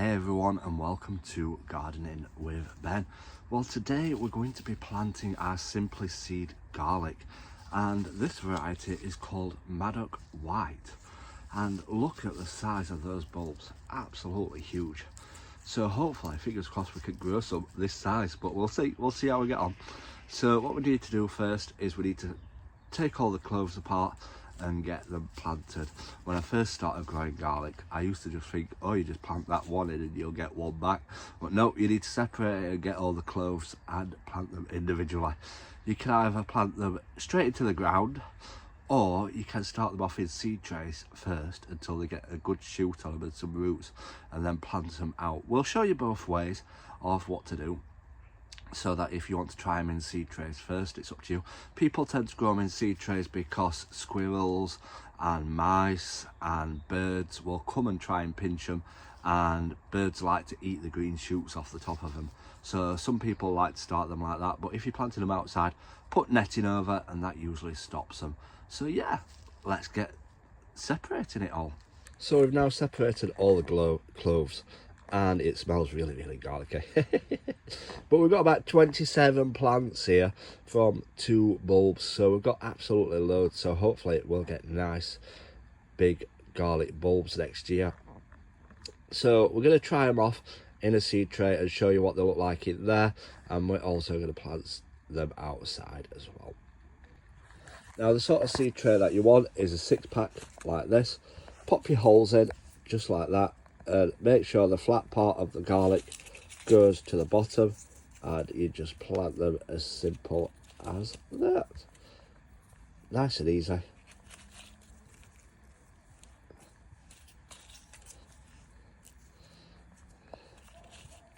Hey everyone, and welcome to Gardening with Ben. Well, today we're going to be planting our Simply Seed garlic, and this variety is called Maddock White. And look at the size of those bulbs, absolutely huge. So hopefully, fingers crossed, we can grow some this size, but we'll see how we get on. So what we need to do first is we need to take all the cloves apart and get them planted. When I first started growing garlic, I used to just think, oh, you just plant that one in and you'll get one back. But no, you need to separate it and get all the cloves and plant them individually. You can either plant them straight into the ground, or you can start them off in seed trays first until they get a good shoot on them and some roots, and then plant them out. We'll show you both ways of what to do, so that if you want to try them in seed trays first, it's up to you. People tend to grow them in seed trays because squirrels and mice and birds will come and try and pinch them, and birds like to eat the green shoots off the top of them. So some people like to start them like that, but if you're planting them outside, put netting over and that usually stops them. So yeah, let's get separating it all. So we've now separated all the cloves, and it smells really, really garlicky. But we've got about 27 plants here from 2 bulbs, so we've got absolutely loads. So hopefully it will get nice big garlic bulbs next year. So we're going to try them off in a seed tray and show you what they look like in there, and we're also going to plant them outside as well. Now the sort of seed tray that you want is a 6-pack like this. Pop your holes in just like that, and make sure the flat part of the garlic goes to the bottom, and you just plant them as simple as that. Nice and easy.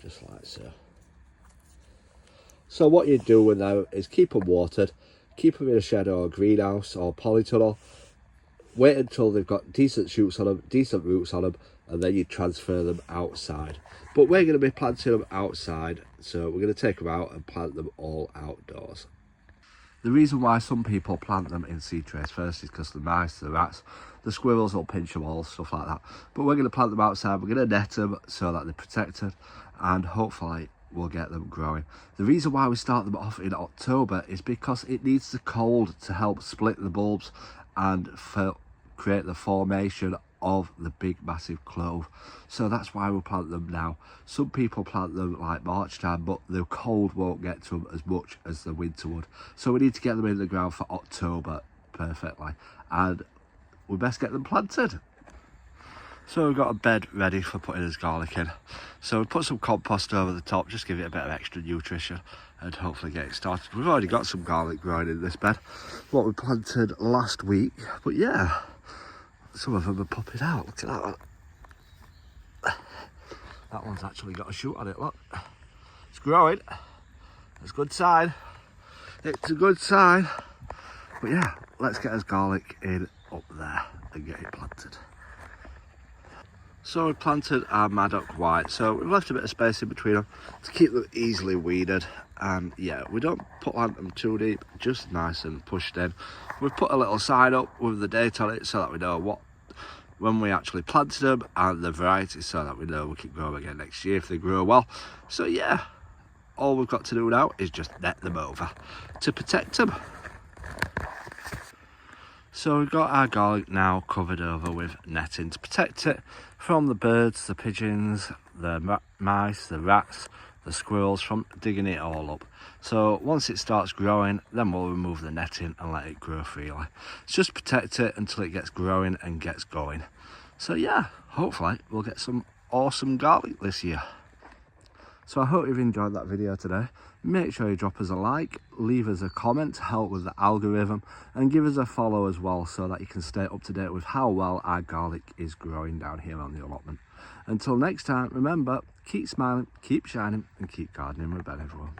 Just like so. So what you do with them is keep them watered, keep them in a shed or a greenhouse or polytunnel. Wait until they've got decent shoots on them, decent roots on them, and then you transfer them outside. But we're going to be planting them outside, so we're going to take them out and plant them all outdoors. The reason why some people plant them in seed trays first is because the mice, the rats, the squirrels will pinch them all, stuff like that. But we're going to plant them outside, we're going to net them so that they're protected, and hopefully we'll get them growing. The reason why we start them off in October is because it needs the cold to help split the bulbs and create the formation of the big massive clove. So that's why we plant them now. Some people plant them like March time, but the cold won't get to them as much as the winter would. So we need to get them in the ground for October perfectly, and we best get them planted. So we've got a bed ready for putting this garlic in. So we put some compost over the top, just give it a bit of extra nutrition and hopefully get it started. We've already got some garlic growing in this bed, what we planted last week, but yeah, some of them are popping out. Look at that one. That one's actually got a shoot on it, look. It's growing. It's a good sign. It's a good sign. But yeah, let's get this garlic in up there and get it planted. So we planted our Maddock White, so we've left a bit of space in between them to keep them easily weeded. And yeah, we don't plant them too deep, just nice and pushed in. We've put a little sign up with the date on it so that we know when we actually planted them and the varieties, so that we know we can grow them again next year if they grow well. So yeah, all we've got to do now is just net them over to protect them. So we've got our garlic now covered over with netting to protect it from the birds, the pigeons, the mice, the rats, the squirrels, from digging it all up. So once it starts growing, then we'll remove the netting and let it grow freely. It's just protect it until it gets growing and gets going. So yeah, hopefully we'll get some awesome garlic this year. So I hope you've enjoyed that video today. Make sure you drop us a like, leave us a comment to help with the algorithm, and give us a follow as well so that you can stay up to date with how well our garlic is growing down here on the allotment. Until next time, remember, keep smiling, keep shining, and keep gardening with Ben, everyone.